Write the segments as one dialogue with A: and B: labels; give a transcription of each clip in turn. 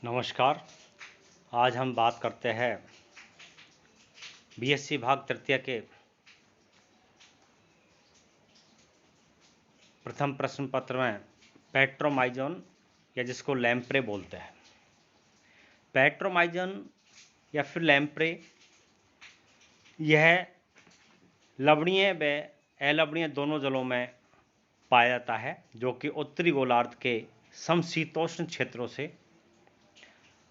A: नमस्कार। आज हम बात करते हैं बीएससी भाग तृतीय के प्रथम प्रश्न पत्र में पेट्रोमाइजोन या जिसको लैम्प्रे बोलते हैं। पेट्रोमाइजोन या फिर लैम्प्रे यह लवणीय व अलवणीय दोनों जलों में पाया जाता है, जो कि उत्तरी गोलार्ध के समशीतोष्ण क्षेत्रों से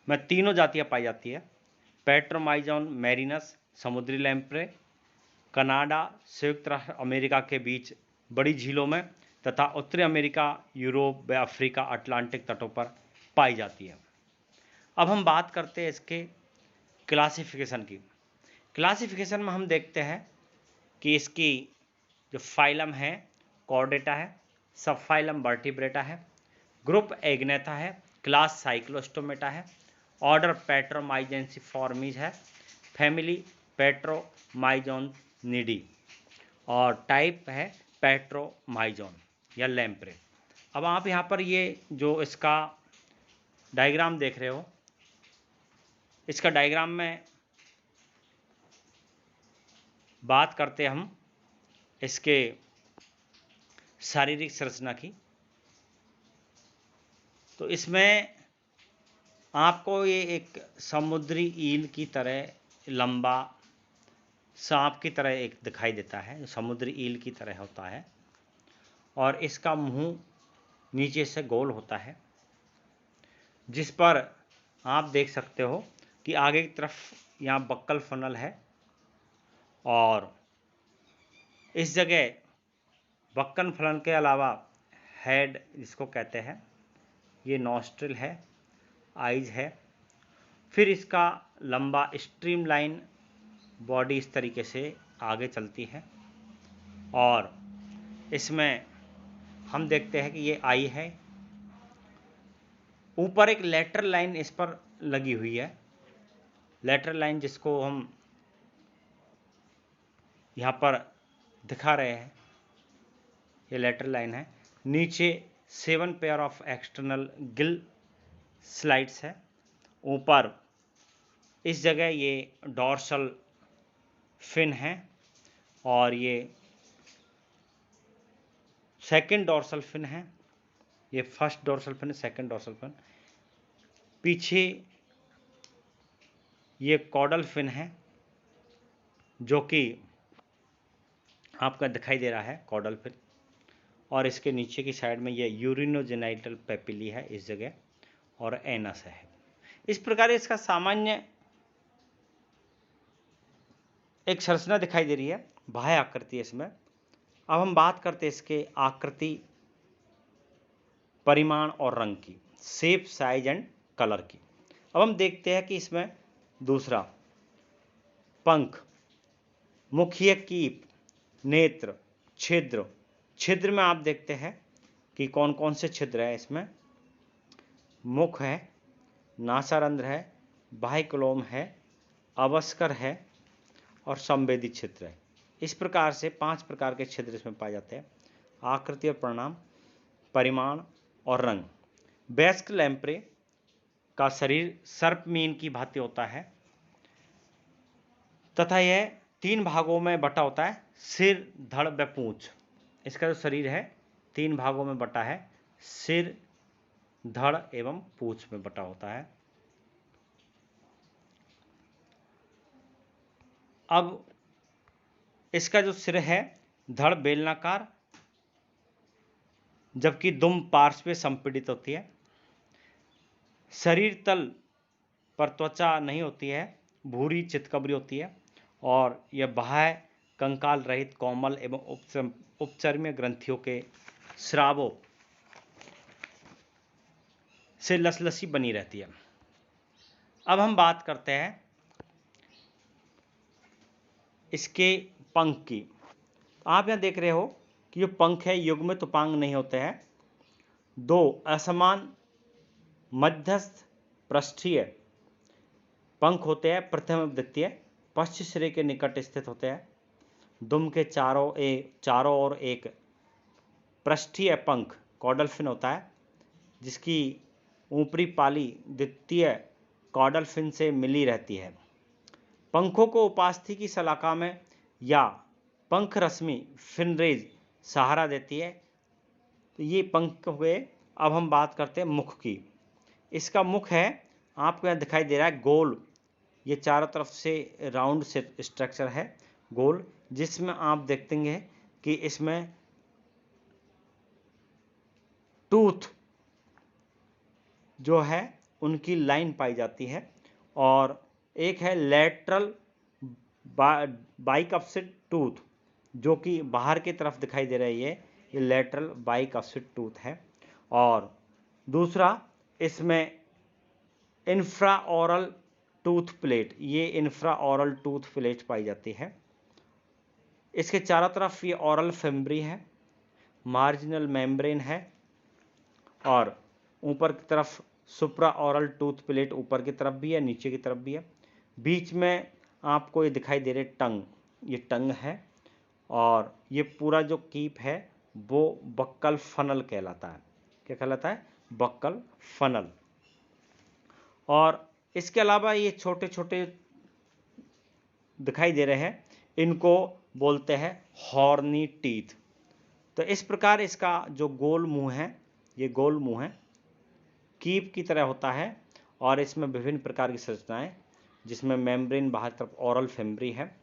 A: में तीनों जातियां पाई जाती है। पेट्रोमाइजोन मैरिनस समुद्री लैम्प्रे कनाडा, संयुक्त राष्ट्र अमेरिका के बीच बड़ी झीलों में तथा उत्तरी अमेरिका, यूरोप व अफ्रीका अटलांटिक तटों पर पाई जाती है। अब हम बात करते हैं इसके क्लासिफिकेशन की। क्लासिफिकेशन में हम देखते हैं कि इसकी जो फाइलम है कॉर्डेटा है, सब फाइलम वर्टिब्रेटा है, ग्रुप एग्नेथा है, क्लास साइक्लोस्टोमेटा है, ऑर्डर पेट्रोमाइजेंसिफॉर्मीज है, फैमिली पेट्रोमाइजोनिडी और टाइप है पेट्रोमाइजोन या लैम्प्रे। अब आप यहाँ पर ये जो इसका डायग्राम देख रहे हो, इसका डायग्राम में बात करते हम इसके शारीरिक संरचना की। तो इसमें आपको ये एक समुद्री ईल की तरह लंबा सांप की तरह एक दिखाई देता है, जो समुद्री ईल की तरह होता है, और इसका मुंह नीचे से गोल होता है, जिस पर आप देख सकते हो कि आगे की तरफ यहाँ बक्कल फनल है और इस जगह बक्कन फनल के अलावा हेड जिसको कहते हैं, ये नॉस्ट्रिल है, आइज है। फिर इसका लंबा स्ट्रीमलाइन बॉडी इस तरीके से आगे चलती है और इसमें हम देखते हैं कि ये आई है। ऊपर एक लेटरल लाइन इस पर लगी हुई है, लेटरल लाइन जिसको हम यहाँ पर दिखा रहे हैं, ये लेटरल लाइन है। नीचे 7 pair of external Gill slides है। ऊपर इस जगह ये डॉर्सल फिन है और ये सेकंड डॉर्सल फिन है, ये फर्स्ट डॉर्सल फिन है, सेकंड डॉर्सल फिन। पीछे ये कॉडल फिन है, जो कि आपका दिखाई दे रहा है कॉडल फिन, और इसके नीचे की साइड में ये यूरिनोजेनाइटल पेपिली है इस जगह, और एनस है। इस प्रकार इसका सामान्य एक संरचना दिखाई दे रही है, बाह्य आकृति है इसमें। अब हम बात करते हैं इसके आकृति, परिमाण और रंग की, शेप, साइज एंड कलर की। अब हम देखते हैं कि इसमें दूसरा पंख, मुखीय कीप, नेत्र, छिद्र। छिद्र में आप देखते हैं कि कौन कौन से छिद्र है इसमें। मुख है, नासारंध्र है, बाह्यक्लोम है, अवस्कर है और संवेदी छिद्र है। इस प्रकार से 5 प्रकार के छिद्र इसमें पाए जाते हैं। आकृति और परिणाम, परिमाण और रंग। वयस्क लैम्प्रे का शरीर सर्पमीन की भांति होता है तथा यह 3 भागों में बटा होता है, सिर, धड़ व पूंछ। इसका जो शरीर है 3 भागों में बटा है, सिर, धड़ एवं पूंछ में बटा होता है। अब इसका जो सिर है, धड़ बेलनाकार, जबकि दुम पार्श्व संपीड़ित होती है। शरीर तल पर त्वचा नहीं होती है, भूरी चितकबरी होती है, और यह बाह्य कंकाल रहित कोमल एवं उपचर्मीय ग्रंथियों के स्रावों से लसलसी बनी रहती है। अब हम बात करते हैं इसके पंख की। आप यहाँ देख रहे हो कि जो पंख है युग्मित उपांग नहीं होते हैं। 2 असमान मध्यस्थ पृष्ठीय पंख होते हैं, प्रथम एवं द्वितीय, पश्च सिरे के निकट स्थित होते हैं। दुम के चारों ओर एक पृष्ठीय पंख कॉडल फिन होता है, जिसकी ऊपरी पाली द्वितीय कॉडल फिन से मिली रहती है। पंखों को उपास्थि की शलाका में या पंख रश्मि फिनरेज सहारा देती है। तो ये पंख हुए। अब हम बात करते हैं मुख की। इसका मुख है, आपको यहाँ दिखाई दे रहा है गोल, ये चारों तरफ से राउंड से स्ट्रक्चर है गोल, जिसमें आप देखेंगे कि इसमें टूथ जो है उनकी लाइन पाई जाती है। और एक है लेटरल बाइकप्सिड टूथ, जो कि बाहर की तरफ दिखाई दे रही है, ये लेटरल बाइकप्सिड टूथ है। और दूसरा इसमें इंफ्राऑरल टूथ प्लेट, ये इंफ्राऑरल टूथ प्लेट पाई जाती है। इसके चारों तरफ ये ऑरल फेम्ब्री है, मार्जिनल मेम्ब्रेन है, और ऊपर की तरफ सुप्रा ऑरल टूथ प्लेट ऊपर की तरफ भी है, नीचे की तरफ भी है। बीच में आपको ये दिखाई दे रहे टंग, ये टंग है। और ये पूरा जो कीप है वो बक्कल फनल कहलाता है। क्या कहलाता है? Buccal funnel. और इसके अलावा ये छोटे छोटे दिखाई दे रहे हैं, इनको बोलते हैं हॉर्नी टीथ। तो इस प्रकार इसका जो गोल मुंह है, ये गोल मुंह है, कीप की तरह होता है। और इसमें विभिन्न प्रकार की संरचनाएं, जिसमें मेम्ब्रेन बाहर तरफ ऑरल फेम्ब्री है,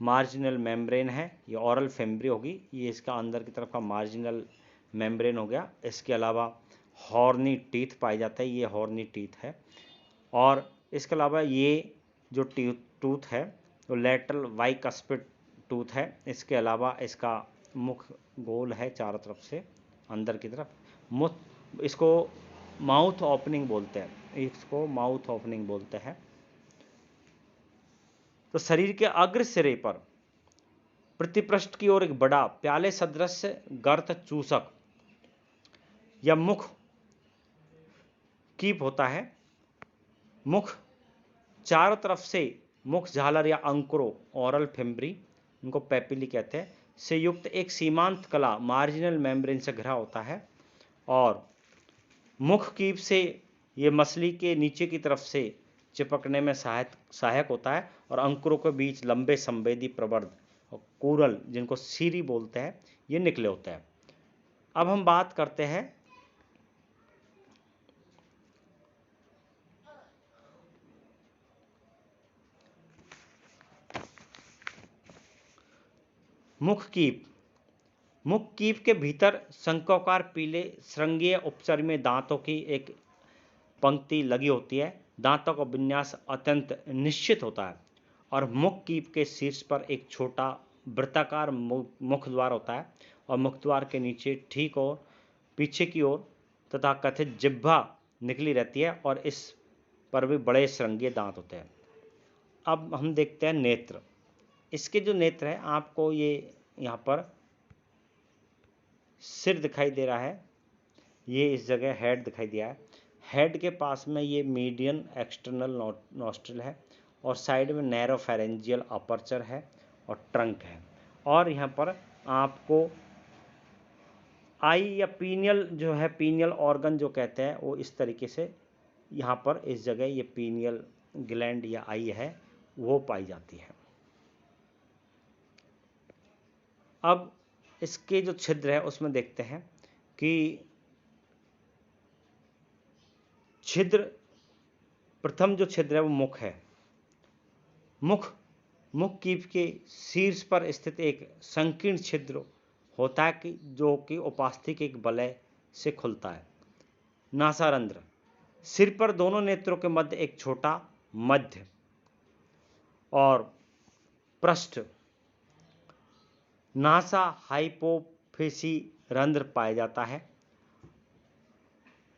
A: मार्जिनल मेम्ब्रेन है, ये ऑरल फेम्ब्री होगी, ये इसका अंदर की तरफ का मार्जिनल मेम्ब्रेन हो गया। इसके अलावा हॉर्नी टीथ पाए जाते हैं, ये हॉर्नी टीथ है। और इसके अलावा ये जो टूथ है तो लेटरल बाइकस्पिड टूथ है। इसके अलावा इसका मुख गोल है चारों तरफ से अंदर की तरफ। मुख इसको माउथ ओपनिंग बोलते हैं, इसको माउथ ओपनिंग बोलते हैं। तो शरीर के अग्र सिरे पर प्रतिपृष्ठ की ओर एक बड़ा प्याले सदृश गर्त चूसक या मुख कीप होता है। मुख चारों तरफ से मुख झालर या अंकुरों, ऑरल फेम्ब्री, उनको पेपिली कहते हैं, से युक्त एक सीमांत कला मार्जिनल मेम्ब्रेन से घिरा होता है। और मुख कीप से ये मछली के नीचे की तरफ से चिपकने में सहायक होता है। और अंकुरों के बीच लंबे संवेदी प्रवर्ध और कूरल, जिनको सीरी बोलते हैं, ये निकले होते हैं। अब हम बात करते हैं मुख कीप। मुख कीप के भीतर शंक्वाकार पीले श्रृंगीय उपचर्मी दांतों की एक पंक्ति लगी होती है। दांतों का विन्यास अत्यंत निश्चित होता है। और मुख कीप के शीर्ष पर एक छोटा वृत्ताकार मुख द्वार होता है। और मुख द्वार के नीचे ठीक और पीछे की ओर तथा कथित जिह्वा निकली रहती है, और इस पर भी बड़े श्रृंगीय दांत होते हैं। अब हम देखते हैं नेत्र। इसके जो नेत्र है, आपको ये यहाँ पर सिर दिखाई दे रहा है, ये इस जगह हेड दिखाई दिया है। हेड के पास में ये मीडियन एक्सटर्नल नॉस्ट्रिल है, और साइड में नैरो फेरेंजियल अपर्चर है और ट्रंक है। और यहाँ पर आपको आई या पीनियल जो है, पीनियल ऑर्गन जो कहते हैं, वो इस तरीके से यहाँ पर इस जगह ये पीनियल ग्लैंड या आई है, वो पाई जाती है। अब इसके जो छिद्र है उसमें देखते हैं कि छिद्र, प्रथम जो छिद्र है वो मुख है। मुख कीप के शीर्ष पर स्थित एक संकीर्ण छिद्र होता है कि जो कि उपास्थि के एक वलय से खुलता है। नासारंध्र, सिर पर दोनों नेत्रों के मध्य एक छोटा मध्य और पृष्ठ नासा हाइपोफिसी रंध्र पाया जाता है।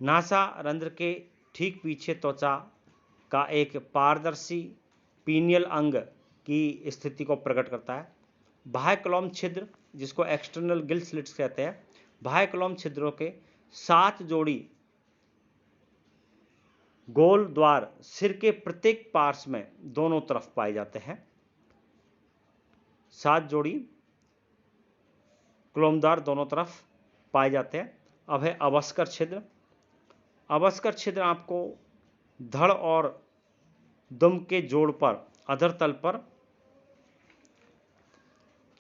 A: नासा रंध्र के ठीक पीछे त्वचा का एक पारदर्शी पीनियल अंग की स्थिति को प्रकट करता है। बाह्य क्लोम छिद्र, जिसको एक्सटर्नल गिल स्लिट्स कहते हैं, बाह्य क्लोम छिद्रों के 7 जोड़ी गोल द्वार सिर के प्रत्येक पार्श्व में दोनों तरफ पाए जाते हैं। 7 जोड़ी क्लोमद्वार दोनों तरफ पाए जाते हैं। अब है अवस्कर छिद्र। अवस्कर छिद्र आपको धड़ और दुम के जोड़ पर अधर तल पर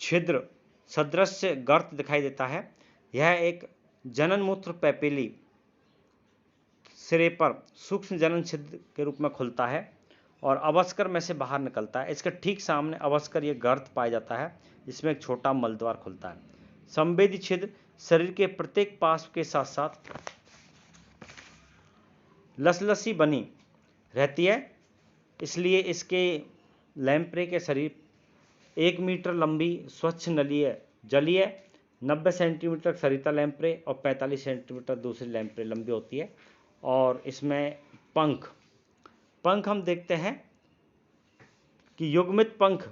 A: छिद्र सदृश गर्त दिखाई देता है। यह एक जनन मूत्र पैपिली सिरे पर सूक्ष्म जनन छिद्र के रूप में खुलता है और अवस्कर में से बाहर निकलता है। इसके ठीक सामने अवस्कर यह गर्त पाया जाता है जिसमें एक छोटा मलद्वार खुलता है। संवेदी छिद्र शरीर के प्रत्येक पार्श्व के साथ साथ लसलसी बनी रहती है, इसलिए इसके लैम्प्रे के शरीर 1 मीटर लंबी स्वच्छ नलीय जलीय 90 सेंटीमीटर सरिता लैम्प्रे और 45 सेंटीमीटर दूसरी लैम्प्रे लंबी होती है। और इसमें पंख हम देखते हैं कि युग्मित पंख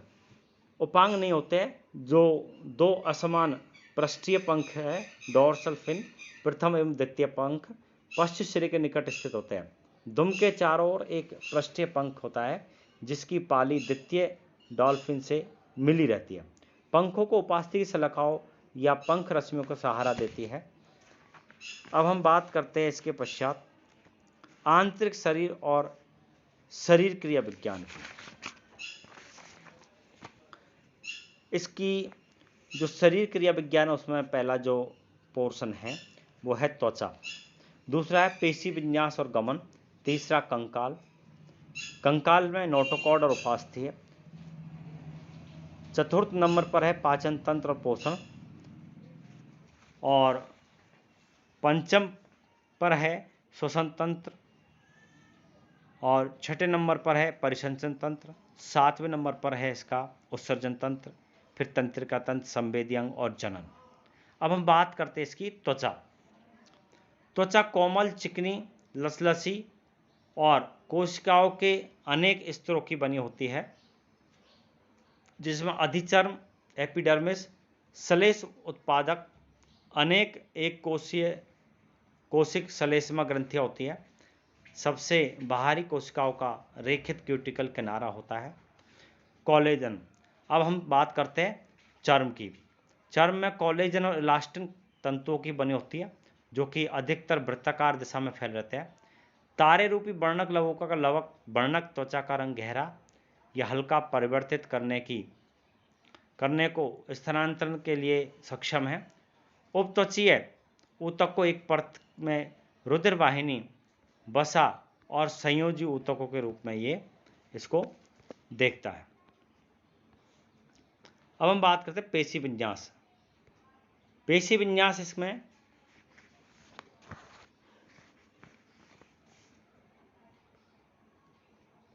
A: उपांग नहीं होते हैं, जो 2 असमान पृष्ठीय पंख है डोर्सल फिन, प्रथम एवं द्वितीय पंख पश्च सिरे के निकट स्थित होते हैं। दुम के चारों ओर एक पृष्ठीय पंख होता है जिसकी पाली द्वितीय डॉल्फिन से मिली रहती है। पंखों को उपास्थि की शलाकाओं या पंख रश्मियों को सहारा देती है। अब हम बात करते हैं इसके पश्चात आंतरिक शरीर और शरीर क्रिया विज्ञान की। इसकी जो शरीर क्रिया विज्ञान है उसमें पहला जो पोर्शन है वो है त्वचा, दूसरा है पेशी विन्यास और गमन, तीसरा कंकाल। कंकाल में नोटोकॉर्ड और उपास्थि है। चतुर्थ नंबर पर है पाचन तंत्र और पोषण, और पंचम पर है श्वसन तंत्र, और छठे नंबर पर है परिसंचन तंत्र, सातवें नंबर पर है इसका उत्सर्जन तंत्र, फिर तंत्रिका तंत्र, संवेदी अंग और जनन। अब हम बात करते हैं इसकी त्वचा। त्वचा कोमल, चिकनी, लसलसी और कोशिकाओं के अनेक स्तरों की बनी होती है, जिसमें अधिचर्म एपिडर्मिस, श्लेष उत्पादक अनेक एक कोशिक श्लेष्मा ग्रंथियां होती है। सबसे बाहरी कोशिकाओं का रेखित क्यूटिकल किनारा होता है। कोलेजन। अब हम बात करते हैं चर्म की। चर्म में कोलेजन और इलास्टिन तंतुओं की बनी होती है जो कि अधिकतर वृत्ताकार दिशा में फैल रहते हैं। तारे रूपी वर्णक लवकों का लवक वर्णक त्वचा का रंग गहरा या हल्का परिवर्तित करने को स्थानांतरण के लिए सक्षम है। उपत्वचीय ऊतक को एक परत में रुधिर वाहिनी, वसा और संयोजी ऊतकों के रूप में ये इसको देखता है। अब हम बात करते हैं पेशी विन्यास। पेशी विन्यास इसमें